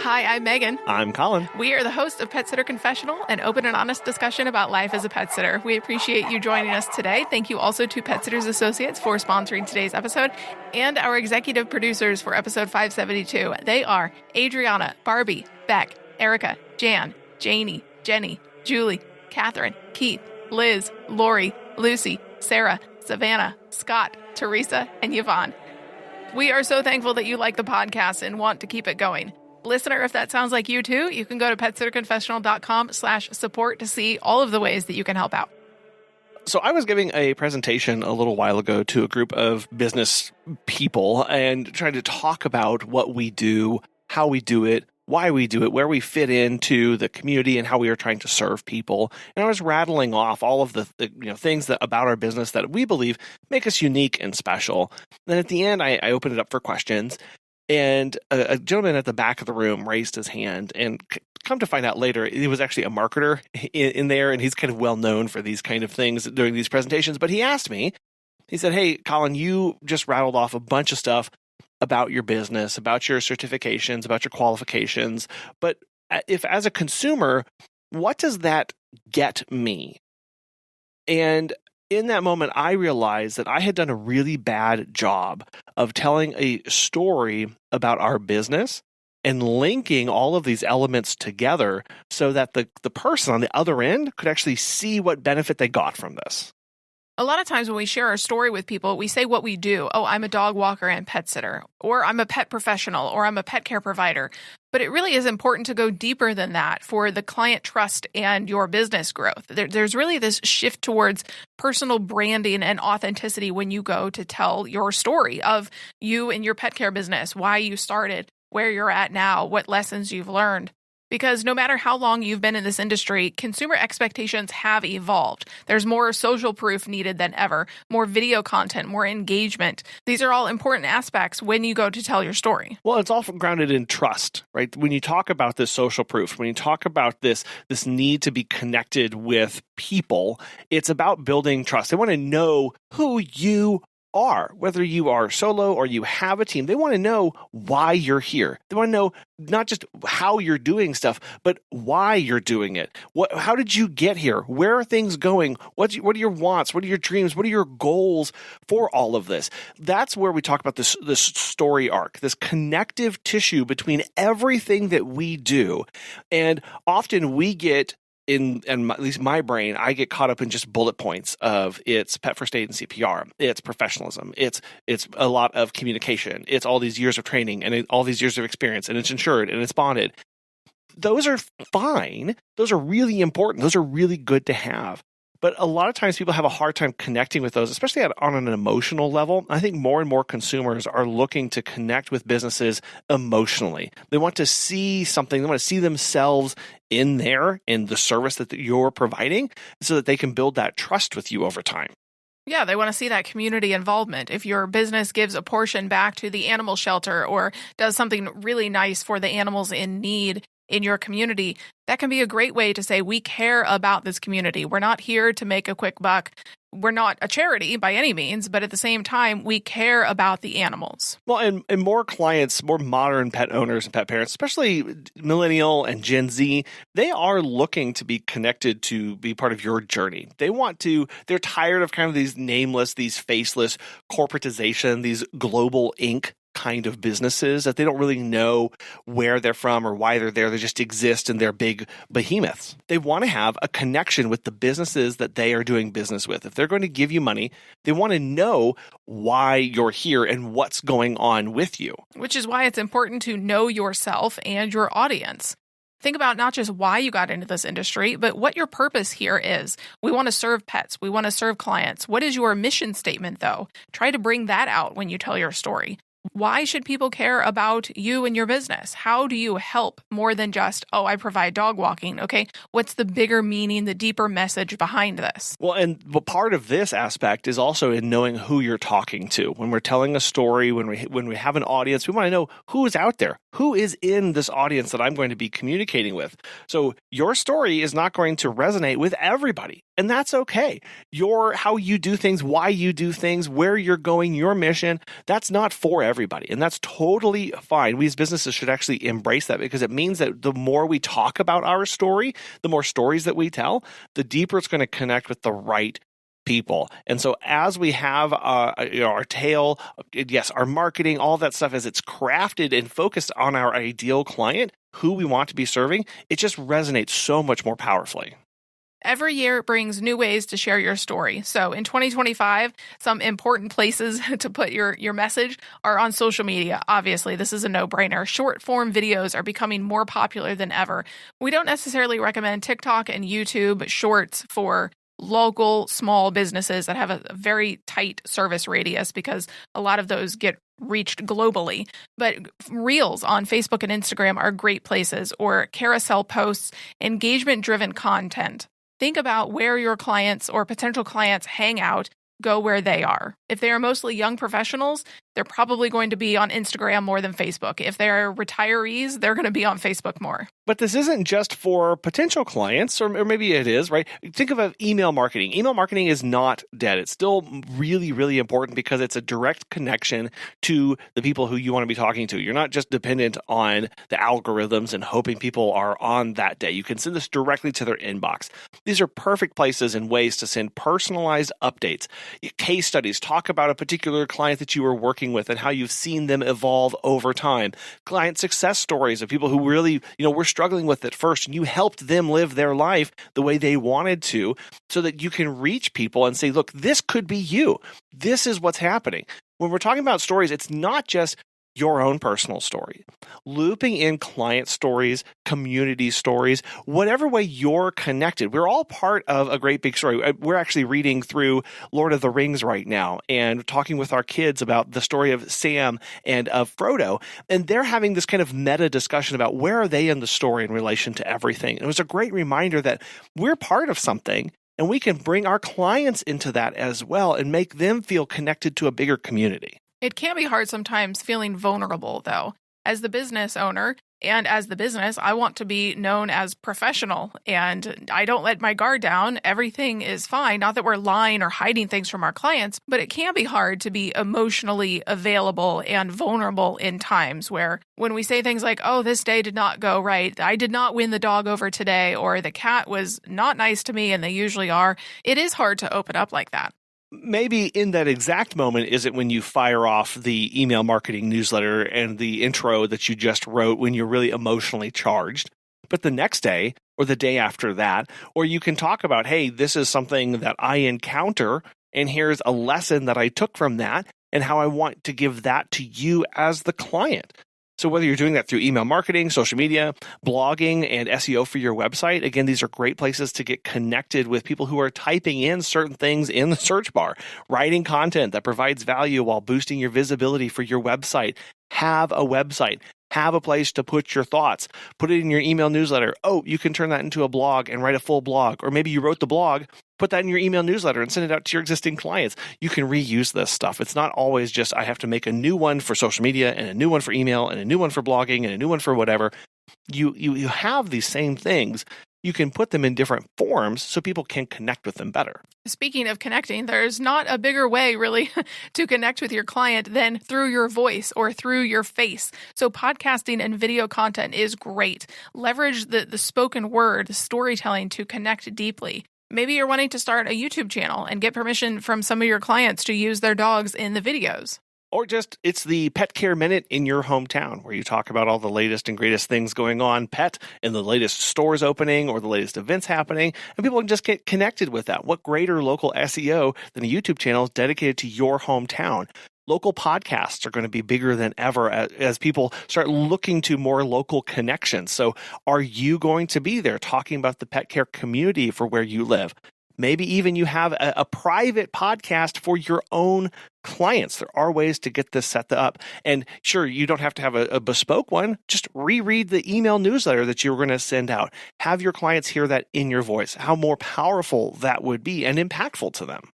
Hi, I'm Megan. I'm Colin. We are the hosts of Pet Sitter Confessional, an open and honest discussion about life as a pet sitter. We appreciate you joining us today. Thank you also to Pet Sitters Associates for sponsoring today's episode and our executive producers for episode 572. They are Adriana, Barbie, Beck, Erica, Jan, Janie, Jenny, Julie, Catherine, Keith, Liz, Lori, Lucy, Sarah, Savannah, Scott, Teresa, and Yvonne. We are so thankful that you like the podcast and want to keep it going. Listener, if that sounds like you too, you can go to petsitterconfessional.com/support to see all of the ways that you can help out. So I was giving a presentation a little while ago to a group of business people and trying to talk about what we do, how we do it, why we do it, where we fit into the community, and how we are trying to serve people. And I was rattling off all of the things that about our business that we believe make us unique and special. Then at the end, I opened it up for questions. And a gentleman at the back of the room raised his hand, and come to find out later, he was actually a marketer in there, and he's kind of well known for these kind of things during these presentations. But he asked me, he said, "Hey, Colin, you just rattled off a bunch of stuff about your business, about your certifications, about your qualifications. But if as a consumer, what does that get me?" And in that moment, I realized that I had done a really bad job of telling a story about our business and linking all of these elements together so that the person on the other end could actually see what benefit they got from this. A lot of times when we share our story with people, we say what we do. Oh, I'm a dog walker and pet sitter, or I'm a pet professional, or I'm a pet care provider. But it really is important to go deeper than that for the client trust and your business growth. There's really this shift towards personal branding and authenticity when you go to tell your story of you and your pet care business, why you started, where you're at now, what lessons you've learned. Because no matter how long you've been in this industry, consumer expectations have evolved. There's more social proof needed than ever, more video content, more engagement. These are all important aspects when you go to tell your story. Well, it's all grounded in trust, right? When you talk about this social proof, when you talk about this need to be connected with people, it's about building trust. They want to know who you are, whether you are solo or you have a team. They want to know why you're here. They want to know not just how you're doing stuff, but why you're doing it. How did you get here? Where are things going? What are your wants? What are your dreams? What are your goals for all of this? That's where we talk about this story arc, this connective tissue between everything that we do. And often we get at least my brain, I get caught up in just bullet points of it's pet first aid and CPR, it's professionalism, it's a lot of communication, it's all these years of training and all these years of experience, and it's insured and it's bonded. Those are fine. Those are really important. Those are really good to have. But a lot of times people have a hard time connecting with those, especially on an emotional level. I think more and more consumers are looking to connect with businesses emotionally. They want to see something. They want to see themselves in the service that you're providing so that they can build that trust with you over time. Yeah, they want to see that community involvement. If your business gives a portion back to the animal shelter or does something really nice for the animals in need in your community, that can be a great way to say, we care about this community. We're not here to make a quick buck. We're not a charity by any means, but at the same time, we care about the animals. Well, and more clients, more modern pet owners and pet parents, especially millennial and Gen Z, they are looking to be connected to be part of your journey. They're tired of kind of these nameless, these faceless corporatization, these global Inc. kind of businesses that they don't really know where they're from or why they're there. They just exist and they're big behemoths. They want to have a connection with the businesses that they are doing business with. If they're going to give you money, they want to know why you're here and what's going on with you. Which is why it's important to know yourself and your audience. Think about not just why you got into this industry, but what your purpose here is. We want to serve pets. We want to serve clients. What is your mission statement, though? Try to bring that out when you tell your story. Why should people care about you and your business? How do you help more than just, oh, I provide dog walking? Okay, what's the bigger meaning, the deeper message behind this? Well, and part of this aspect is also in knowing who you're talking to. When we're telling a story, when we have an audience, we want to know who is out there. who is in this audience that I'm going to be communicating with. So your story is not going to resonate with everybody, and that's okay. How you do things, why you do things, where you're going, your mission, that's not for everybody, and that's totally fine. We as businesses should actually embrace that, because it means that the more we talk about our story, the more stories that we tell, the deeper it's going to connect with the right people. And so as we have our tale, yes, our marketing, all that stuff, as it's crafted and focused on our ideal client, who we want to be serving, it just resonates so much more powerfully. Every year brings new ways to share your story. So in 2025, some important places to put your message are on social media. Obviously, this is a no-brainer. Short form videos are becoming more popular than ever. We don't necessarily recommend TikTok and YouTube Shorts for local small businesses that have a very tight service radius, because a lot of those get reached globally. But Reels on Facebook and Instagram are great places, or carousel posts, engagement-driven content. Think about where your clients or potential clients hang out. Go where they are. If they are mostly young professionals, they're probably going to be on Instagram more than Facebook. If they're retirees, they're going to be on Facebook more. But this isn't just for potential clients, or maybe it is, right? Think of email marketing. Email marketing is not dead. It's still really, really important, because it's a direct connection to the people who you want to be talking to. You're not just dependent on the algorithms and hoping people are on that day. You can send this directly to their inbox. These are perfect places and ways to send personalized updates, case studies, talk about a particular client that you were working with and how you've seen them evolve over time, client success stories of people who really, were struggling with it first, and you helped them live their life the way they wanted to, so that you can reach people and say, look, this could be you. This is what's happening. When we're talking about stories, it's not just your own personal story. Looping in client stories, community stories, whatever way you're connected. We're all part of a great big story. We're actually reading through Lord of the Rings right now and talking with our kids about the story of Sam and of Frodo. And they're having this kind of meta discussion about where are they in the story in relation to everything. And it was a great reminder that we're part of something, and we can bring our clients into that as well and make them feel connected to a bigger community. It can be hard sometimes feeling vulnerable, though. As the business owner and as the business, I want to be known as professional, and I don't let my guard down. Everything is fine. Not that we're lying or hiding things from our clients, but it can be hard to be emotionally available and vulnerable in times where, when we say things like, oh, this day did not go right, I did not win the dog over today, or the cat was not nice to me, and they usually are, it is hard to open up like that. Maybe in that exact moment is it when you fire off the email marketing newsletter and the intro that you just wrote when you're really emotionally charged. But the next day or the day after that, or you can talk about, hey, this is something that I encounter, and here's a lesson that I took from that and how I want to give that to you as the client. So whether you're doing that through email marketing, social media, blogging, and SEO for your website, again, these are great places to get connected with people who are typing in certain things in the search bar, writing content that provides value while boosting your visibility for your website. Have a website. Have a place to put your thoughts. Put it in your email newsletter. Oh, you can turn that into a blog and write a full blog. Or maybe you wrote the blog, put that in your email newsletter and send it out to your existing clients. You can reuse this stuff. It's not always just, I have to make a new one for social media and a new one for email and a new one for blogging and a new one for whatever. You have these same things. You can put them in different forms so people can connect with them better. Speaking of connecting, there's not a bigger way really to connect with your client than through your voice or through your face. So podcasting and video content is great. Leverage the spoken word, the storytelling to connect deeply. Maybe you're wanting to start a YouTube channel and get permission from some of your clients to use their dogs in the videos. Or just, it's the Pet Care Minute in your hometown, where you talk about all the latest and greatest things going on pet and the latest stores opening or the latest events happening, and people can just get connected with that. What greater local SEO than a YouTube channel dedicated to your hometown? Local podcasts are going to be bigger than ever as people start looking to more local connections. So are you going to be there talking about the pet care community for where you live? Maybe even you have a private podcast for your own clients. There are ways to get this set up. And sure, you don't have to have a bespoke one. Just reread the email newsletter that you're going to send out. Have your clients hear that in your voice, how more powerful that would be and impactful to them.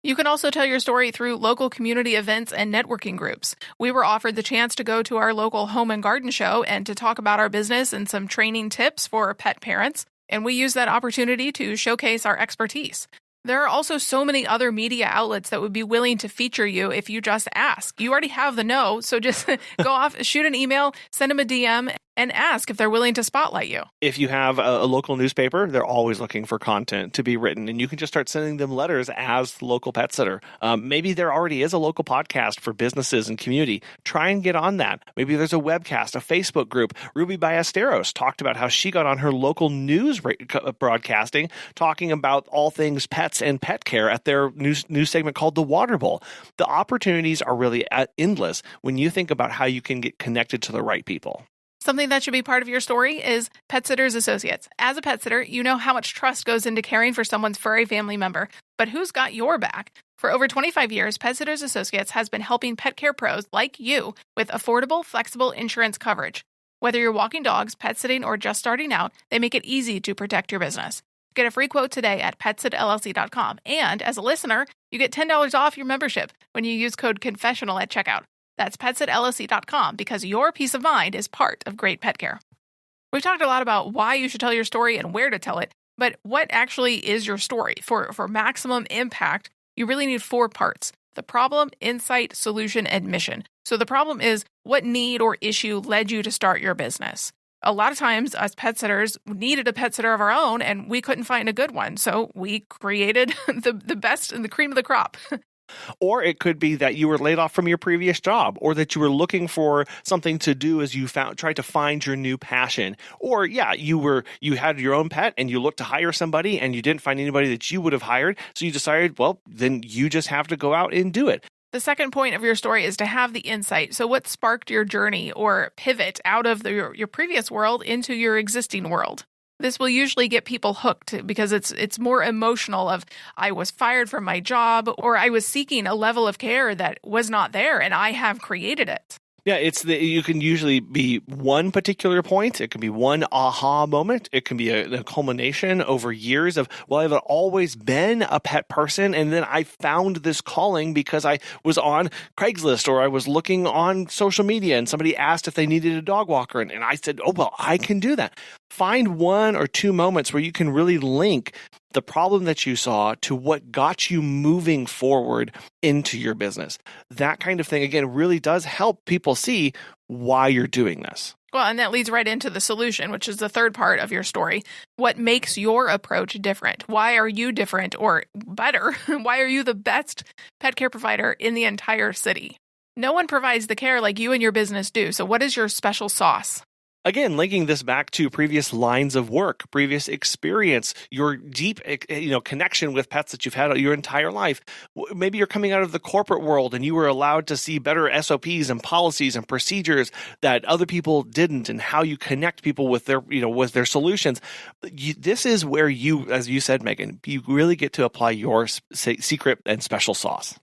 You can also tell your story through local community events and networking groups. We were offered the chance to go to our local home and garden show and to talk about our business and some training tips for pet parents, and we used that opportunity to showcase our expertise. There are also so many other media outlets that would be willing to feature you if you just ask. You already have the no, so just go off, shoot an email, send them a DM, and ask if they're willing to spotlight you. If you have a local newspaper, they're always looking for content to be written, and you can just start sending them letters as the local pet sitter. Maybe there already is a local podcast for businesses and community. Try and get on that. Maybe there's a webcast, a Facebook group. Ruby Ballesteros talked about how she got on her local news broadcasting, talking about all things pets and pet care at their news segment called The Water Bowl. The opportunities are really endless when you think about how you can get connected to the right people. Something that should be part of your story is Pet Sitters Associates. As a pet sitter, you know how much trust goes into caring for someone's furry family member, but who's got your back? For over 25 years, Pet Sitters Associates has been helping pet care pros like you with affordable, flexible insurance coverage. Whether you're walking dogs, pet sitting, or just starting out, they make it easy to protect your business. Get a free quote today at PetsitLLC.com, and as a listener, you get $10 off your membership when you use code Confessional at checkout. That's PetsitLLC.com, because your peace of mind is part of great pet care. We've talked a lot about why you should tell your story and where to tell it, but what actually is your story? For maximum impact, you really need 4 parts: the problem, insight, solution, and mission. So the problem is, what need or issue led you to start your business? A lot of times, us pet sitters needed a pet sitter of our own, and we couldn't find a good one, so we created the best and the cream of the crop. Or it could be that you were laid off from your previous job, or that you were looking for something to do as you tried to find your new passion. Or you had your own pet and you looked to hire somebody and you didn't find anybody that you would have hired. So you decided, well, then you just have to go out and do it. The second point of your story is to have the insight. So what sparked your journey or pivot out of your previous world into your existing world? This will usually get people hooked because it's more emotional of, I was fired from my job, or I was seeking a level of care that was not there and I have created it. Yeah, you can usually be one particular point. It can be one aha moment. It can be a culmination over years of, well, I've always been a pet person, and then I found this calling because I was on Craigslist or I was looking on social media and somebody asked if they needed a dog walker, and I said, oh, well, I can do that. Find 1 or 2 moments where you can really link the problem that you saw to what got you moving forward into your business. That kind of thing, again, really does help people see why you're doing this. Well, and that leads right into the solution, which is the third part of your story. What makes your approach different? Why are you different, or better? Why are you the best pet care provider in the entire city? No one provides the care like you and your business do. So what is your special sauce? Again, linking this back to previous lines of work, previous experience, your deep, connection with pets that you've had your entire life. Maybe you're coming out of the corporate world and you were allowed to see better SOPs and policies and procedures that other people didn't, and how you connect people with their solutions. This is where you, as you said, Megan, you really get to apply your secret and special sauce.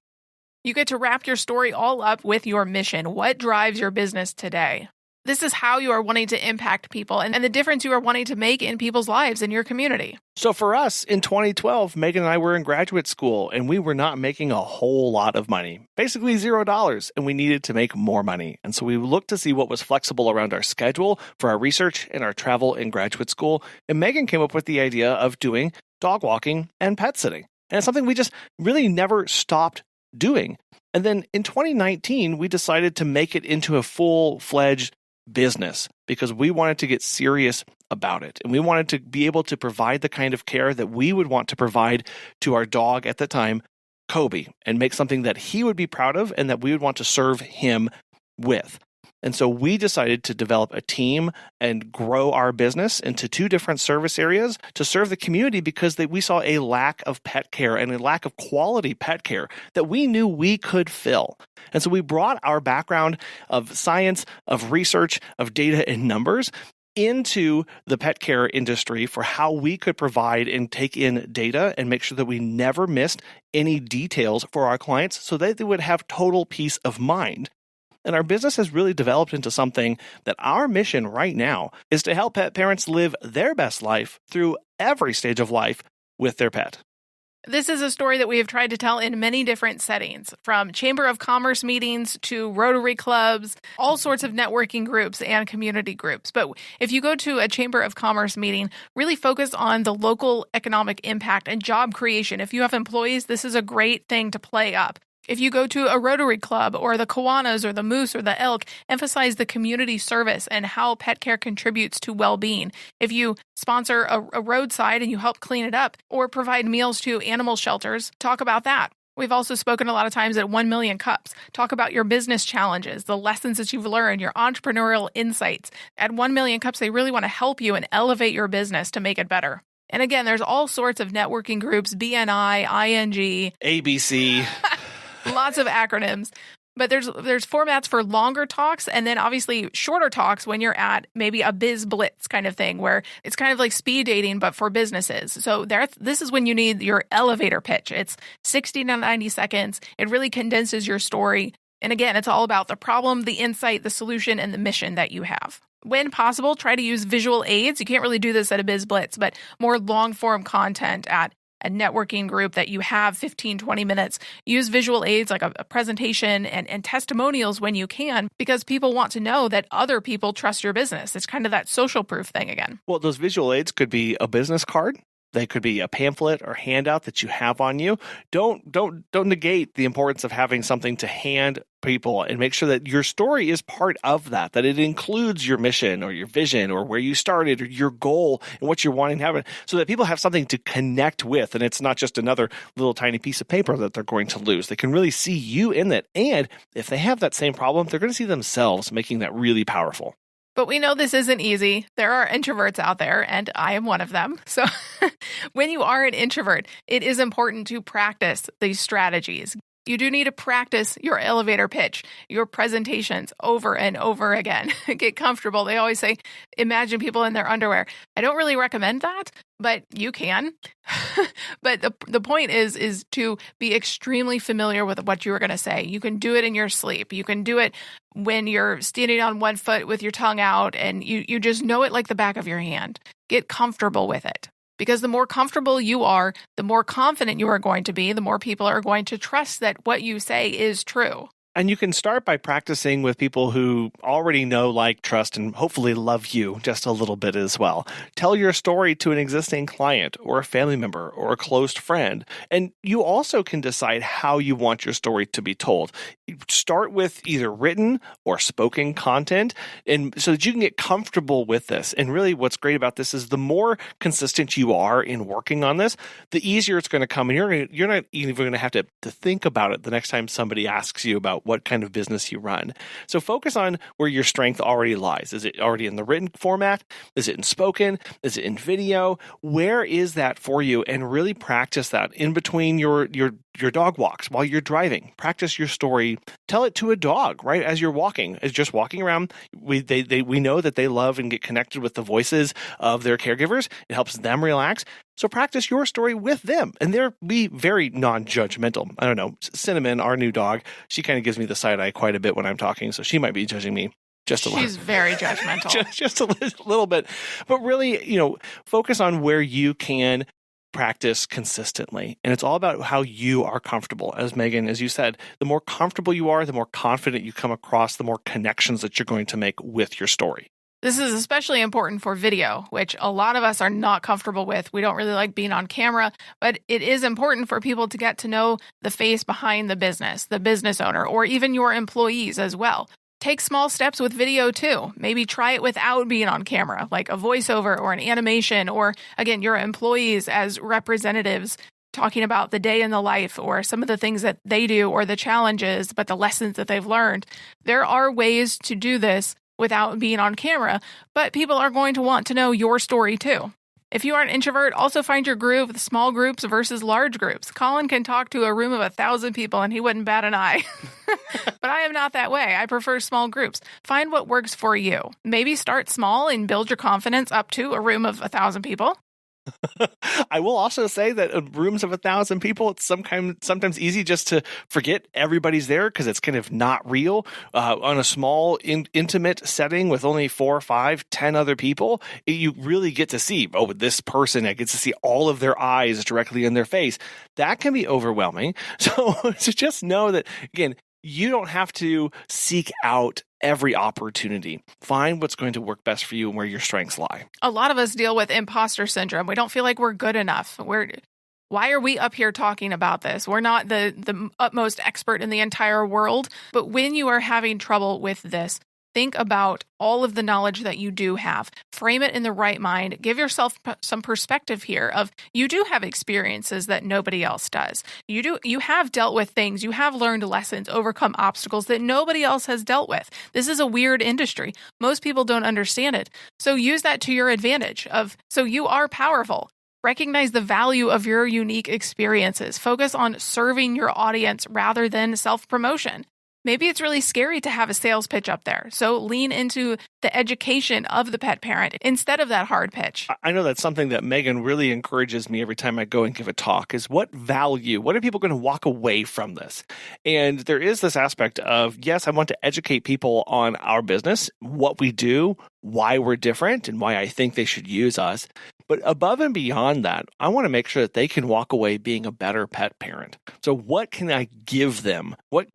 You get to wrap your story all up with your mission. What drives your business today? This is how you are wanting to impact people and the difference you are wanting to make in people's lives in your community. So for us, in 2012, Megan and I were in graduate school, and we were not making a whole lot of money, basically $0, and we needed to make more money. And so we looked to see what was flexible around our schedule for our research and our travel in graduate school. And Megan came up with the idea of doing dog walking and pet sitting. And it's something we just really never stopped doing. And then in 2019, we decided to make it into a full-fledged business because we wanted to get serious about it. And we wanted to be able to provide the kind of care that we would want to provide to our dog at the time, Kobe, and make something that he would be proud of and that we would want to serve him with. And so we decided to develop a team and grow our business into 2 different service areas to serve the community because we saw a lack of pet care and a lack of quality pet care that we knew we could fill. And so we brought our background of science, of research, of data and numbers into the pet care industry for how we could provide and take in data and make sure that we never missed any details for our clients so that they would have total peace of mind. And our business has really developed into something that our mission right now is to help pet parents live their best life through every stage of life with their pet. This is a story that we have tried to tell in many different settings, from Chamber of Commerce meetings to Rotary clubs, all sorts of networking groups and community groups. But if you go to a Chamber of Commerce meeting, really focus on the local economic impact and job creation. If you have employees, this is a great thing to play up. If you go to a Rotary Club or the Kiwanis or the Moose or the Elk, emphasize the community service and how pet care contributes to well-being. If you sponsor a roadside and you help clean it up or provide meals to animal shelters, talk about that. We've also spoken a lot of times at 1 Million Cups. Talk about your business challenges, the lessons that you've learned, your entrepreneurial insights. At 1 Million Cups, they really want to help you and elevate your business to make it better. And again, there's all sorts of networking groups, BNI, ING, ABC. Lots of acronyms, but there's formats for longer talks and then obviously shorter talks when you're at maybe a biz blitz kind of thing where it's kind of like speed dating, but for businesses. So this is when you need your elevator pitch. It's 60 to 90 seconds. It really condenses your story. And again, it's all about the problem, the insight, the solution, and the mission that you have. When possible, try to use visual aids. You can't really do this at a biz blitz, but more long form content at a networking group that you have 15, 20 minutes. Use visual aids like a presentation and testimonials when you can, because people want to know that other people trust your business. It's kind of that social proof thing again. Well, those visual aids could be a business card. They could be a pamphlet or handout that you have on you. Don't negate the importance of having something to hand people, and make sure that your story is part of that it includes your mission or your vision or where you started or your goal and what you're wanting to happen, so that people have something to connect with. And it's not just another little tiny piece of paper that they're going to lose. They can really see you in it. And if they have that same problem, they're going to see themselves, making that really powerful. But we know this isn't easy. There are introverts out there, and I am one of them. So when you are an introvert, it is important to practice these strategies. You do need to practice your elevator pitch, your presentations over and over again. Get comfortable. They always say, imagine people in their underwear. I don't really recommend that, but you can. But the point is to be extremely familiar with what you are going to say. You can do it in your sleep. You can do it when you're standing on one foot with your tongue out, and you just know it like the back of your hand. Get comfortable with it. Because the more comfortable you are, the more confident you are going to be, the more people are going to trust that what you say is true. And you can start by practicing with people who already know, like, trust, and hopefully love you just a little bit as well. Tell your story to an existing client or a family member or a close friend. And you also can decide how you want your story to be told. Start with either written or spoken content, and so that you can get comfortable with this. And really what's great about this is the more consistent you are in working on this, the easier it's going to come. And you're not even going to have to think about it the next time somebody asks you about what kind of business you run. So focus on where your strength already lies. Is it already in the written format? Is it in spoken? Is it in video? Where is that for you? And really practice that in between your dog walks while you're driving. Practice your story. Tell it to a dog, right? As you're walking, as just walking around. We know that they love and get connected with the voices of their caregivers. It helps them relax. So practice your story with them, and they'll be very non-judgmental. I don't know, Cinnamon, our new dog, she kind of gives me the side eye quite a bit when I'm talking, so she might be judging me just a little. She's very judgmental. just a little bit. But really, focus on where you can practice consistently. And it's all about how you are comfortable. As Megan, as you said, the more comfortable you are, the more confident you come across, the more connections that you're going to make with your story. This is especially important for video, which a lot of us are not comfortable with. We don't really like being on camera, but it is important for people to get to know the face behind the business owner, or even your employees as well. Take small steps with video too. Maybe try it without being on camera, like a voiceover or an animation, or again, your employees as representatives talking about the day in the life or some of the things that they do or the challenges, but the lessons that they've learned. There are ways to do this without being on camera, but people are going to want to know your story too. If you are an introvert, also find your groove with small groups versus large groups. Colin can talk to a room of 1,000 people and he wouldn't bat an eye. But I am not that way. I prefer small groups. Find what works for you. Maybe start small and build your confidence up to a room of 1,000 people. I will also say that in rooms of 1,000 people, it's sometimes easy just to forget everybody's there because it's kind of not real. On a small, intimate setting with only 4, 5, 10 other people, you really get to see, this person, I get to see all of their eyes directly in their face. That can be overwhelming. So just know that, again, you don't have to seek out every opportunity. Find what's going to work best for you and where your strengths lie. A lot of us deal with imposter syndrome. We don't feel like we're good enough. Why are we up here talking about this? We're not the utmost expert in the entire world. But when you are having trouble with this, think about all of the knowledge that you do have. Frame it in the right mind. Give yourself some perspective here of you do have experiences that nobody else does. You have dealt with things. You have learned lessons, overcome obstacles that nobody else has dealt with. This is a weird industry. Most people don't understand it. So use that to your advantage so you are powerful. Recognize the value of your unique experiences. Focus on serving your audience rather than self-promotion. Maybe it's really scary to have a sales pitch up there. So lean into the education of the pet parent instead of that hard pitch. I know that's something that Megan really encourages me every time I go and give a talk is what are people going to walk away from this? And there is this aspect of, yes, I want to educate people on our business, what we do, why we're different, and why I think they should use us. But above and beyond that, I want to make sure that they can walk away being a better pet parent. So what can I give them? What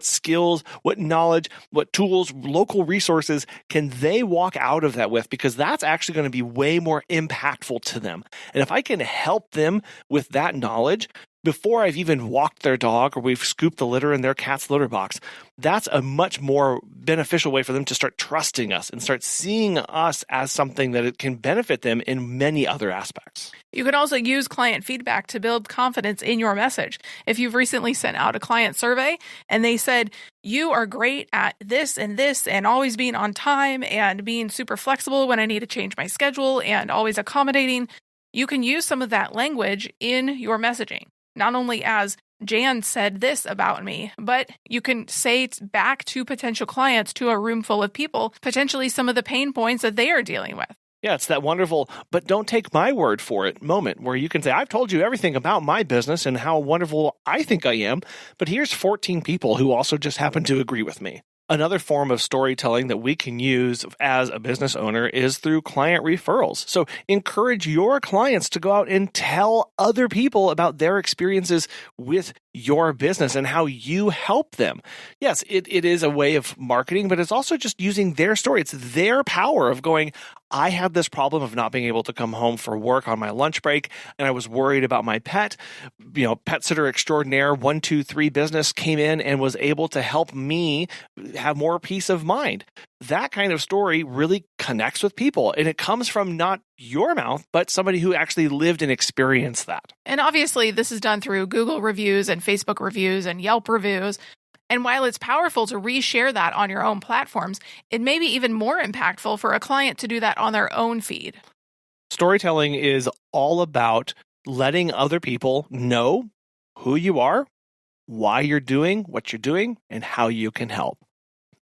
skills, what knowledge, what tools, local resources can they walk out of that with? Because that's actually going to be way more impactful to them. And if I can help them with that knowledge before I've even walked their dog or we've scooped the litter in their cat's litter box, that's a much more beneficial way for them to start trusting us and start seeing us as something that it can benefit them in many other aspects. You can also use client feedback to build confidence in your message. If you've recently sent out a client survey and they said, you are great at this and always being on time and being super flexible when I need to change my schedule and always accommodating, you can use some of that language in your messaging. Not only as Jan said this about me, but you can say it back to potential clients, to a room full of people, potentially some of the pain points that they are dealing with. Yeah, it's that wonderful, but don't take my word for it moment where you can say, I've told you everything about my business and how wonderful I think I am, but here's 14 people who also just happen to agree with me. Another form of storytelling that we can use as a business owner is through client referrals. So encourage your clients to go out and tell other people about their experiences with your business and how you help them. Yes, it is a way of marketing, but it's also just using their story. It's their power of going, I had this problem of not being able to come home for work on my lunch break, and I was worried about my pet. Pet sitter extraordinaire 123 business came in and was able to help me have more peace of mind. That kind of story really connects with people, and it comes from not your mouth, but somebody who actually lived and experienced that. And obviously, this is done through Google reviews and Facebook reviews and Yelp reviews. And while it's powerful to reshare that on your own platforms, it may be even more impactful for a client to do that on their own feed. Storytelling is all about letting other people know who you are, why you're doing what you're doing, and how you can help.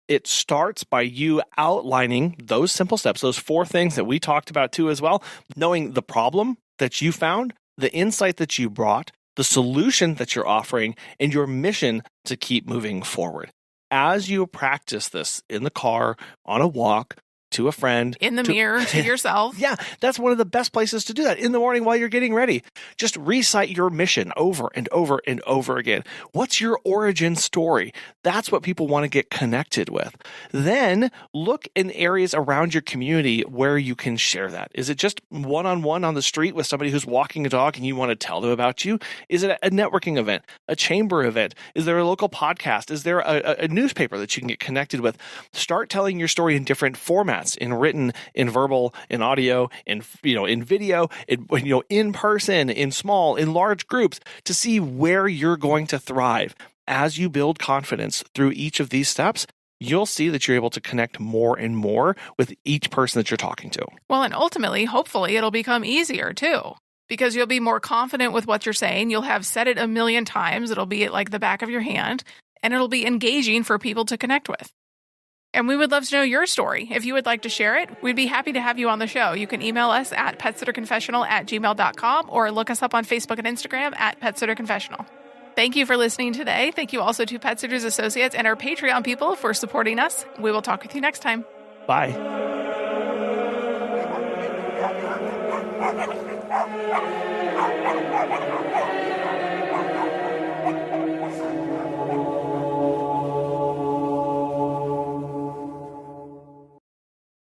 It starts by you outlining those simple steps, those 4 things that we talked about too as well, knowing the problem that you found, the insight that you brought, the solution that you're offering, and your mission to keep moving forward. As you practice this in the car, on a walk, to a friend. In the mirror, to yourself. Yeah, that's one of the best places to do that. In the morning while you're getting ready. Just recite your mission over and over and over again. What's your origin story? That's what people want to get connected with. Then look in areas around your community where you can share that. Is it just one-on-one on the street with somebody who's walking a dog and you want to tell them about you? Is it a networking event, a chamber event? Is there a local podcast? Is there a newspaper that you can get connected with? Start telling your story in different formats. In written, in verbal, in audio, in video, in person, in small, in large groups, to see where you're going to thrive. As you build confidence through each of these steps, you'll see that you're able to connect more and more with each person that you're talking to. Well, and ultimately, hopefully, it'll become easier too. Because you'll be more confident with what you're saying. You'll have said it a million times. It'll be at like the back of your hand, and it'll be engaging for people to connect with. And we would love to know your story. If you would like to share it, we'd be happy to have you on the show. You can email us at petsitterconfessional@gmail.com or look us up on Facebook and Instagram at petsitterconfessional. Thank you for listening today. Thank you also to Pet Sitters Associates and our Patreon people for supporting us. We will talk with you next time. Bye.